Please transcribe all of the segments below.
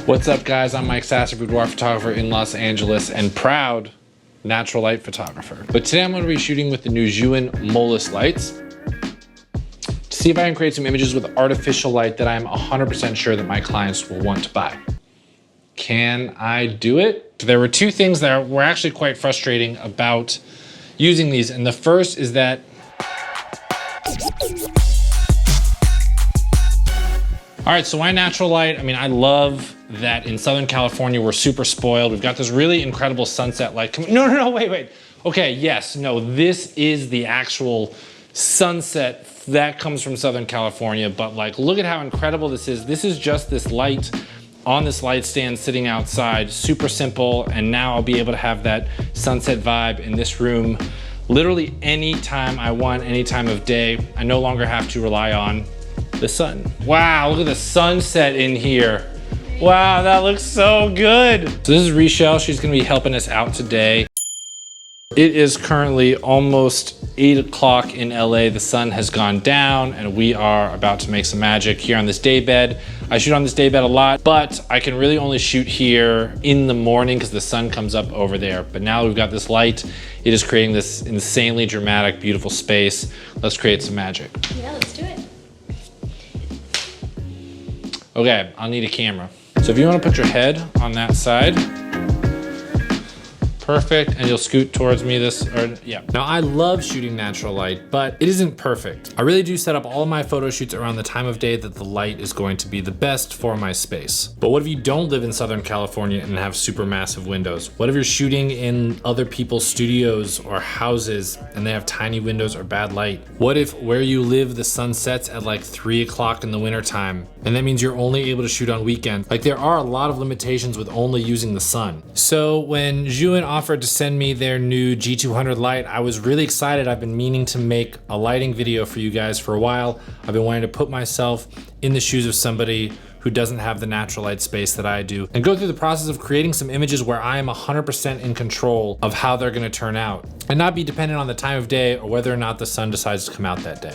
What's up, guys? I'm Mike Sasser, boudoir photographer in Los Angeles and proud natural light photographer. But today I'm going to be shooting with the new Zhiyun MOLIS lights to see if I can create some images with artificial light that I'm 100% sure that my clients will want to buy. Can I do it? There were two things that were actually quite frustrating about using these, and the first is that all right, so why natural light? I mean, I love that in Southern California, we're super spoiled. We've got this really incredible sunset light. No, wait. Okay, yes, no, this is the actual sunset that comes from Southern California, but like, look at how incredible this is. This is just this light on this light stand sitting outside, super simple, and now I'll be able to have that sunset vibe in this room literally any time I want, any time of day. I no longer have to rely on the sun. Wow, look at the sunset in here. Wow, that looks so good. So this is 𝐬𝐸. She's gonna be helping us out today. It is currently almost 8 o'clock in LA. The sun has gone down and we are about to make some magic here on this day bed. I shoot on this day bed a lot, but I can really only shoot here in the morning because the sun comes up over there. But now we've got this light. It is creating this insanely dramatic, beautiful space. Let's create some magic. Yeah, let's do it. Okay, I'll need a camera. So if you want to put your head on that side, perfect, and you'll scoot towards me yeah. Now I love shooting natural light, but it isn't perfect. I really do set up all of my photo shoots around the time of day that the light is going to be the best for my space. But what if you don't live in Southern California and have super massive windows? What if you're shooting in other people's studios or houses and they have tiny windows or bad light? What if where you live the sun sets at like 3 o'clock in the winter time, and that means you're only able to shoot on weekends? Like, there are a lot of limitations with only using the sun. So when Zhiyun offered to send me their new G200 light, I was really excited. I've been meaning to make a lighting video for you guys for a while. I've been wanting to put myself in the shoes of somebody who doesn't have the natural light space that I do and go through the process of creating some images where I am 100% in control of how they're gonna turn out and not be dependent on the time of day or whether or not the sun decides to come out that day.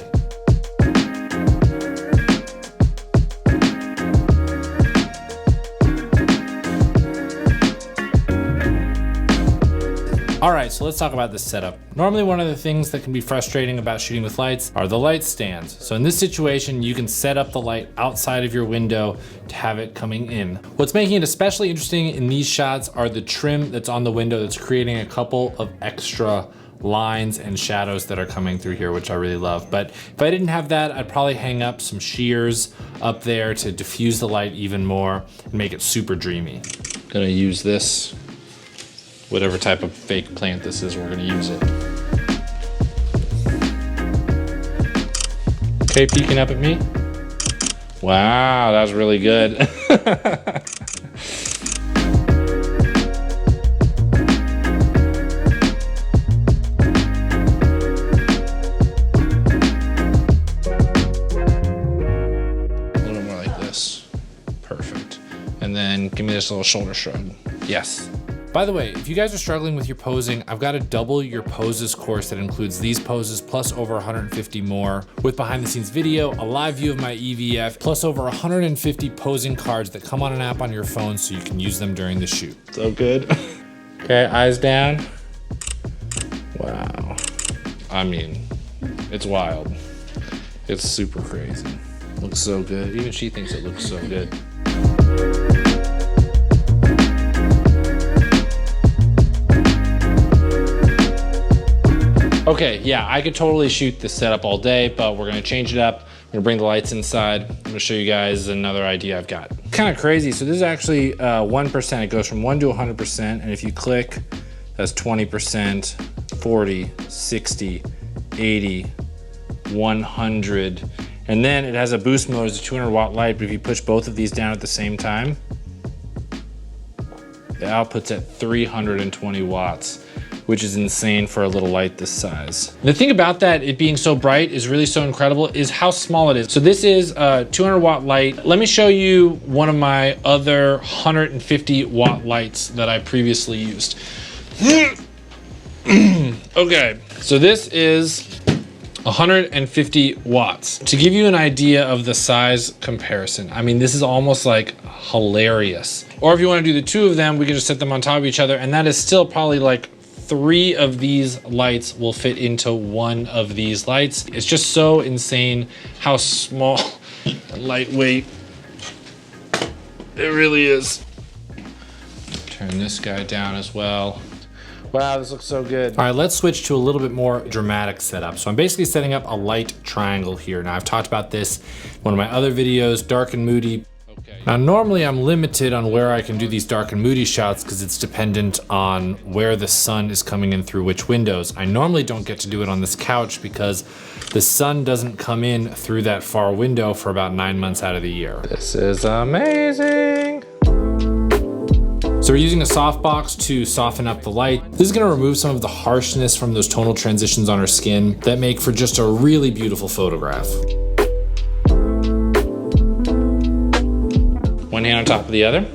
All right, so let's talk about this setup. Normally, one of the things that can be frustrating about shooting with lights are the light stands. So in this situation, you can set up the light outside of your window to have it coming in. What's making it especially interesting in these shots are the trim that's on the window that's creating a couple of extra lines and shadows that are coming through here, which I really love. But if I didn't have that, I'd probably hang up some shears up there to diffuse the light even more and make it super dreamy. Gonna use this. Whatever type of fake plant this is, we're gonna use it. Okay, peeking up at me. Wow, that was really good. A little more like this. Perfect. And then give me this little shoulder shrug. Yes. By the way, if you guys are struggling with your posing, I've got a double your poses course that includes these poses plus over 150 more with behind the scenes video, a live view of my EVF, plus over 150 posing cards that come on an app on your phone so you can use them during the shoot. So good. Okay, eyes down. Wow. I mean, it's wild. It's super crazy. Looks so good. Even she thinks it looks so good. Okay, yeah, I could totally shoot this setup all day, but we're gonna change it up. We're gonna bring the lights inside. I'm gonna show you guys another idea I've got. Kind of crazy, so this is actually 1%. It goes from 1 to 100%, and if you click, that's 20%, 40, 60, 80, 100. And then it has a boost mode, it's a 200-watt light, but if you push both of these down at the same time, the output's at 320 watts. Which is insane for a little light this size. The thing about that, it being so bright, is really so incredible, is how small it is. So this is a 200-watt light. Let me show you one of my other 150-watt lights that I previously used. Okay, so this is 150 watts. To give you an idea of the size comparison, I mean, this is almost like hilarious. Or if you want to do the two of them, we can just set them on top of each other, and that is still probably like 3 of these lights will fit into 1 of these lights. It's just so insane how small and lightweight it really is. Turn this guy down as well. Wow, this looks so good. All right, let's switch to a little bit more dramatic setup. So I'm basically setting up a light triangle here. Now I've talked about this in one of my other videos, dark and moody. Now, normally I'm limited on where I can do these dark and moody shots because it's dependent on where the sun is coming in through which windows. I normally don't get to do it on this couch because the sun doesn't come in through that far window for about 9 months out of the year. This is amazing. So we're using a softbox to soften up the light. This is gonna remove some of the harshness from those tonal transitions on our skin that make for just a really beautiful photograph. One hand on top of the other.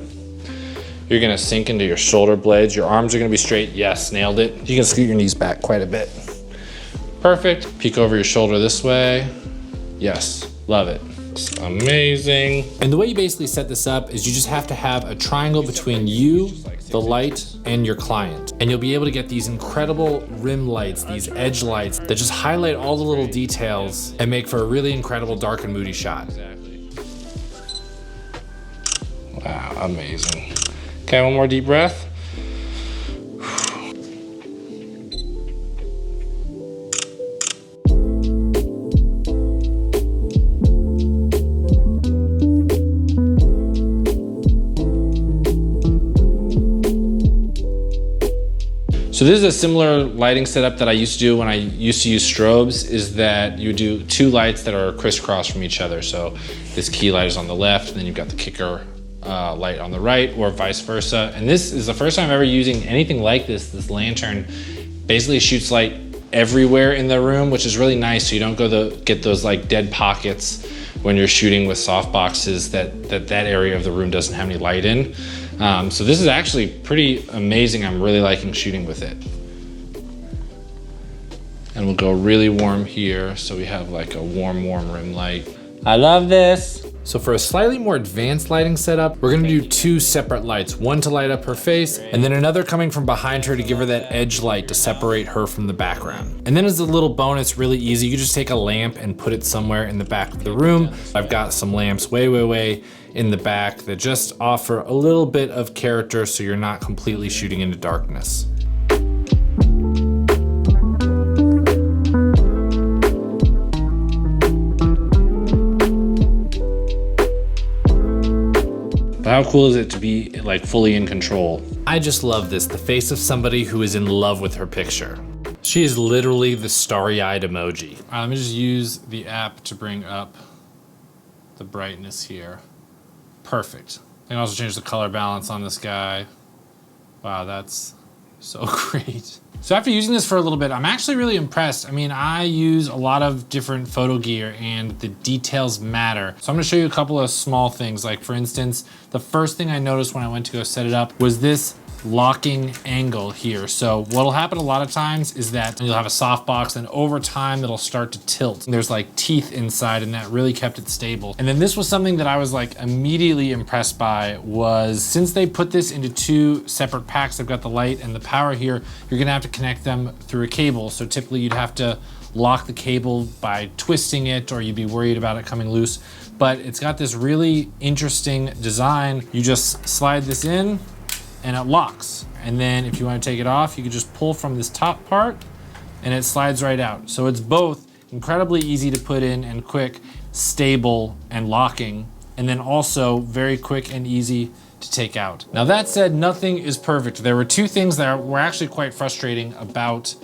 You're gonna sink into your shoulder blades. Your arms are gonna be straight. Yes, nailed it. You can scoot your knees back quite a bit. Perfect. Peek over your shoulder this way. Yes, love it. It's amazing. And the way you basically set this up is you just have to have a triangle between you, the light, and your client. And you'll be able to get these incredible rim lights, these edge lights that just highlight all the little details and make for a really incredible dark and moody shot. Wow, amazing. Okay, one more deep breath. So this is a similar lighting setup that I used to do when I used to use strobes, is that you do 2 lights that are crisscross from each other. So this key light is on the left, and then you've got the kicker light on the right, or vice versa. And this is the first time ever using anything like this. This lantern basically shoots light everywhere in the room, which is really nice. So you don't get those like dead pockets when you're shooting with soft boxes that area of the room doesn't have any light in. So this is actually pretty amazing. I'm really liking shooting with it. And we'll go really warm here. So we have like a warm rim light. I love this. So for a slightly more advanced lighting setup, we're gonna do 2 separate lights, one to light up her face, and then another coming from behind her to give her that edge light to separate her from the background. And then as a little bonus, really easy, you can just take a lamp and put it somewhere in the back of the room. I've got some lamps way in the back that just offer a little bit of character so you're not completely shooting into darkness. But how cool is it to be like fully in control? I just love this, the face of somebody who is in love with her picture. She is literally the starry-eyed emoji. Let me just use the app to bring up the brightness here. Perfect. I can also change the color balance on this guy. Wow, that's so great. So after using this for a little bit, I'm actually really impressed. I mean, I use a lot of different photo gear and the details matter. So I'm gonna show you a couple of small things. Like for instance, the first thing I noticed when I went to go set it up was this locking angle here. So what'll happen a lot of times is that you'll have a softbox and over time it'll start to tilt. There's like teeth inside and that really kept it stable. And then this was something that I was like immediately impressed by, was since they put this into 2 separate packs, they've got the light and the power here, you're gonna have to connect them through a cable. So typically you'd have to lock the cable by twisting it, or you'd be worried about it coming loose. But it's got this really interesting design. You just slide this in and it locks. And then if you want to take it off, you can just pull from this top part and it slides right out. So it's both incredibly easy to put in and quick, stable and locking, and then also very quick and easy to take out. Now that said, nothing is perfect. There were 2 things that were actually quite frustrating about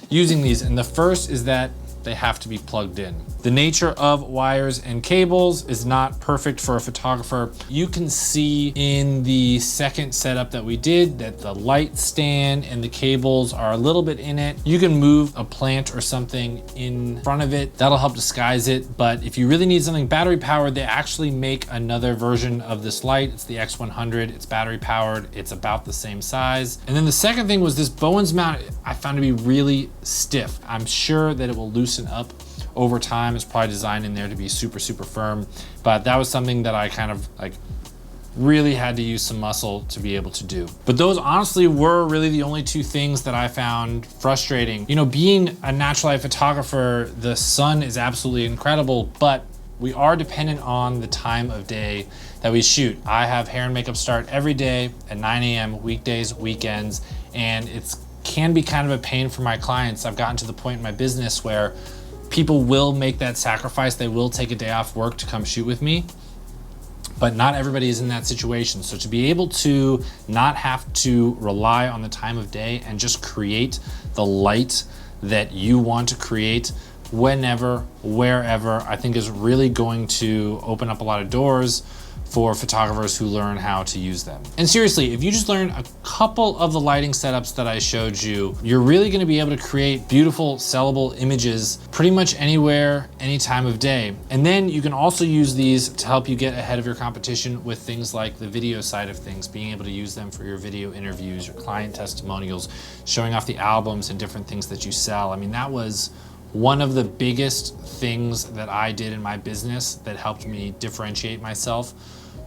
using these. And the first is that they have to be plugged in. The nature of wires and cables is not perfect for a photographer. You can see in the second setup that we did that the light stand and the cables are a little bit in it. You can move a plant or something in front of it. That'll help disguise it. But if you really need something battery powered, they actually make another version of this light. It's the X100, it's battery powered. It's about the same size. And then the second thing was this Bowens mount I found to be really stiff. I'm sure that it will loosen up over time. It's probably designed in there to be super, super firm. But that was something that I kind of like really had to use some muscle to be able to do. But those honestly were really the only two things that I found frustrating. You know, being a natural light photographer, the sun is absolutely incredible, but we are dependent on the time of day that we shoot. I have hair and makeup start every day at 9 a.m., weekdays, weekends, and it can be kind of a pain for my clients. I've gotten to the point in my business where people will make that sacrifice. They will take a day off work to come shoot with me, but not everybody is in that situation. So to be able to not have to rely on the time of day and just create the light that you want to create whenever, wherever, I think is really going to open up a lot of doors for photographers who learn how to use them. And seriously, if you just learn a couple of the lighting setups that I showed you, you're really gonna be able to create beautiful, sellable images pretty much anywhere, any time of day. And then you can also use these to help you get ahead of your competition with things like the video side of things, being able to use them for your video interviews, your client testimonials, showing off the albums and different things that you sell. I mean, that was one of the biggest things that I did in my business that helped me differentiate myself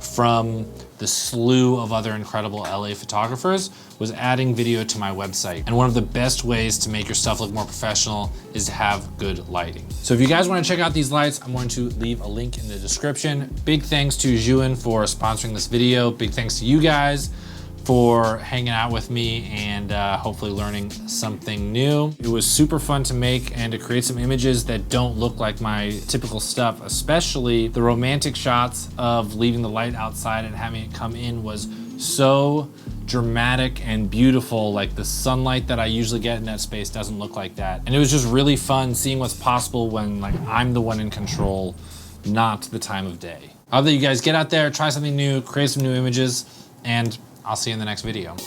from the slew of other incredible LA photographers was adding video to my website. And one of the best ways to make your stuff look more professional is to have good lighting. So if you guys want to check out these lights, I'm going to leave a link in the description. Big thanks to Zhiyun for sponsoring this video. Big thanks to you guys for hanging out with me and hopefully learning something new. It was super fun to make and to create some images that don't look like my typical stuff, especially the romantic shots of leaving the light outside and having it come in was so dramatic and beautiful. Like the sunlight that I usually get in that space doesn't look like that. And it was just really fun seeing what's possible when like I'm the one in control, not the time of day. I hope that you guys get out there, try something new, create some new images, and I'll see you in the next video.